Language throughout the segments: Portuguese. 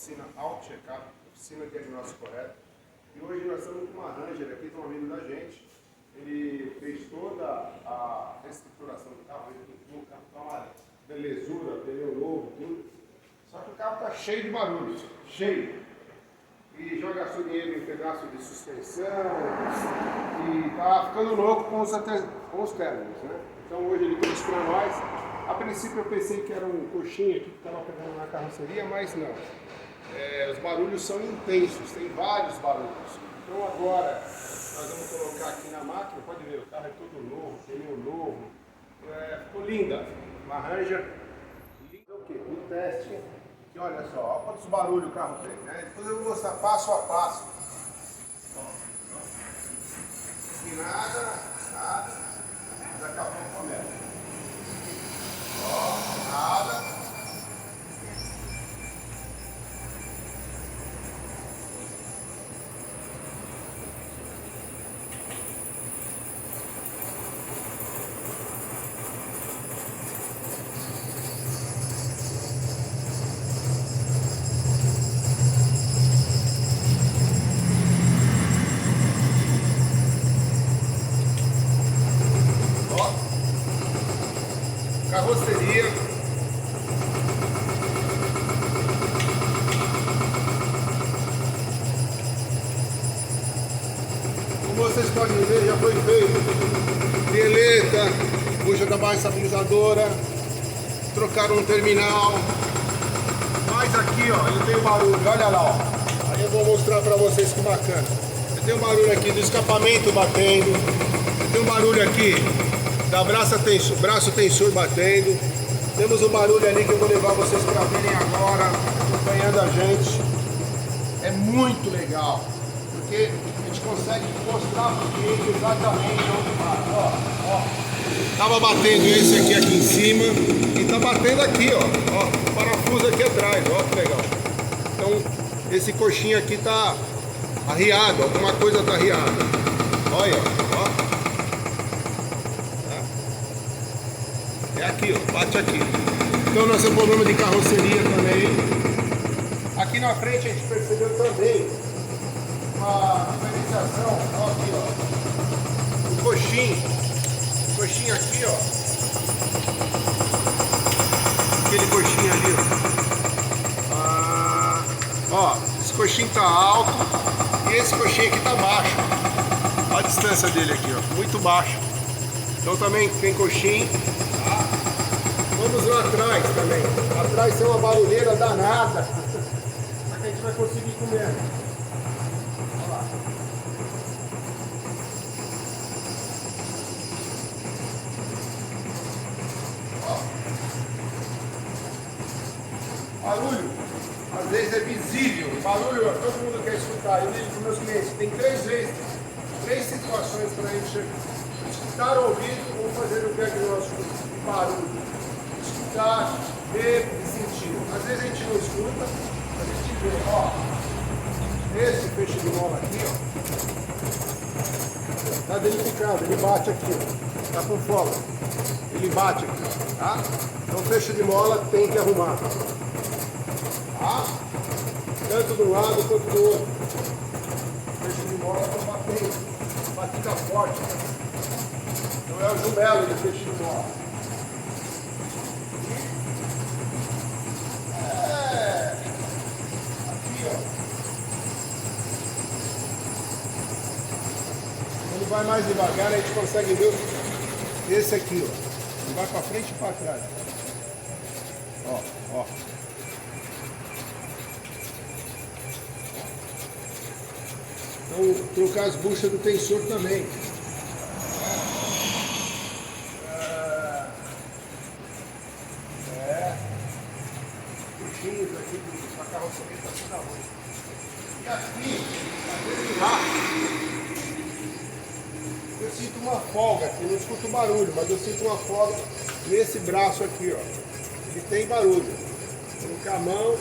oficina Auto Checkup, oficina de diagnóstico correto. E hoje nós estamos com uma Ranger aqui, de um amigo da gente. Ele fez toda a reestruturação do carro, ele pintou o carro com uma belezura, pneu novo, tudo. Só que o carro está cheio de barulhos, cheio. E já gastou dinheiro em pedaço de suspensão e está ficando louco com os términos, né? Então hoje ele trouxe para nós. A princípio eu pensei que era um coxinha aqui que estava pegando na carroceria, mas não. Os barulhos são intensos, tem vários barulhos. Então agora nós vamos colocar aqui na máquina, pode ver, o carro é todo novo, pneu novo. Ficou linda, uma Ranger linda. O quê? Um teste, que olha só, olha quantos barulhos o carro tem, né? Depois eu vou mostrar passo a passo. E nada, daqui a pouco começa. Nada. Carroceria. Como vocês podem ver, já foi feito deleta, bucha da base estabilizadora, trocaram um terminal. Mas aqui, ó, ele tem um barulho, olha lá, ó. Aí eu vou mostrar pra vocês que bacana. Ele tem um barulho aqui do escapamento batendo, ele tem um barulho aqui da braço tensor batendo. Temos um barulho ali que eu vou levar vocês para verem agora, acompanhando a gente. É muito legal, porque a gente consegue mostrar para o cliente exatamente onde vai. Ó. Tava batendo esse aqui em cima e tá batendo aqui, ó. O parafuso aqui atrás, ó, que legal. Então esse coxinha aqui tá arriado, alguma coisa tá arriada. Olha, ó. É aqui, ó, bate aqui. Então nós temos problema de carroceria também. Aqui na frente a gente percebeu também uma diferenciação, ó, aqui, ó. O coxinho aqui, ó. Aquele coxinho ali, ó. Esse coxinho tá alto e esse coxinho aqui tá baixo. Olha a distância dele aqui, ó, muito baixo. Então também tem coxinho. Vamos lá atrás também. Atrás tem uma barulheira danada. Só que a gente vai conseguir comer. Olha lá. Ó. Barulho, às vezes é visível. Barulho, todo mundo quer escutar. Eu digo para os meus clientes, tem três situações para a gente escutar o ouvido ou fazer o diagnóstico de barulho. Escutar, ver e sentir. Às vezes a gente não escuta, a gente vê, ó. Esse peixe de mola aqui, ó. Tá danificado, ele bate aqui, ó. Tá com folga. Ele bate aqui, ó, tá? Então peixe de mola tem que arrumar. Tá? Tanto do lado quanto do outro. Peixe de mola tá batendo. Batida forte. Não é o jumelo de peixe de mola. Quando vai mais devagar, a gente consegue ver esse aqui, ó. Ele vai para frente e para trás. Ó. Então, trocar as buchas do tensor também. Puxinhos aqui da carroceria está toda ruim. E aqui, lá, eu sinto uma folga aqui, não escuto barulho, mas eu sinto uma folga nesse braço aqui, ó. Ele tem barulho. Colocar a mão,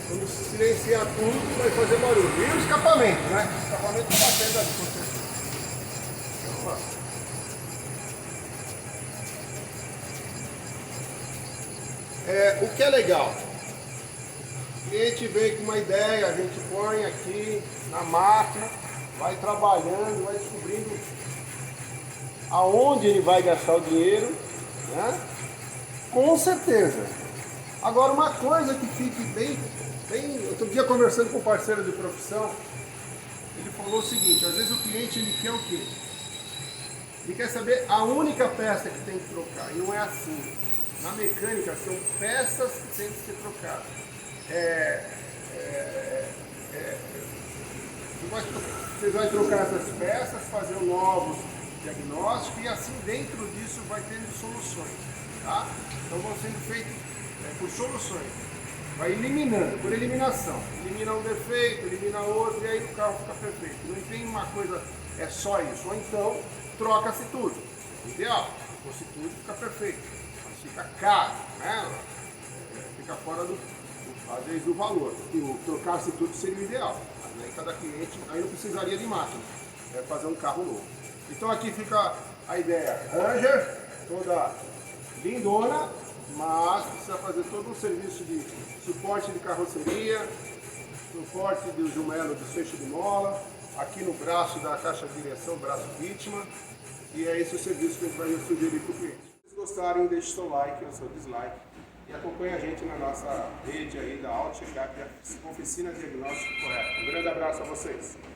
quando silenciar tudo, vai fazer barulho. E o escapamento, né? O escapamento está batendo ali, com certeza. O que é legal? O cliente vem com uma ideia, a gente põe aqui na máquina, vai trabalhando, vai descobrindo aonde ele vai gastar o dinheiro, né? Com certeza. Agora, uma coisa que fique bem... Outro dia, conversando com um parceiro de profissão, ele falou o seguinte: às vezes o cliente ele quer o quê? Ele quer saber a única peça que tem que trocar, e não é assim. Na mecânica são peças que têm que ser trocadas. Você vai trocar essas peças, fazer novos diagnósticos, e assim dentro disso vai tendo soluções. Tá? Então vão sendo feitos por soluções. Vai eliminando, por eliminação. Elimina um defeito, elimina outro, e aí o carro fica perfeito. Não tem uma coisa, é só isso. Ou então, troca-se tudo. Ideal. Se fosse tudo, fica perfeito. Mas fica caro, né? Fica fora às vezes, do valor. E trocar-se tudo seria o ideal. Aí cada cliente, aí não precisaria de máquina. Fazer um carro novo. Então aqui fica a ideia. Ranger, toda lindona, mas precisa fazer todo um serviço de suporte de carroceria, suporte do jumelo do fecho de mola, aqui no braço da caixa de direção, braço vítima, e é esse o serviço que a gente vai sugerir para o cliente. Se vocês gostarem, deixe seu like ou seu dislike e acompanhe a gente na nossa rede aí da Auto Checkup e Oficina Diagnóstico Correto. Um grande abraço a vocês!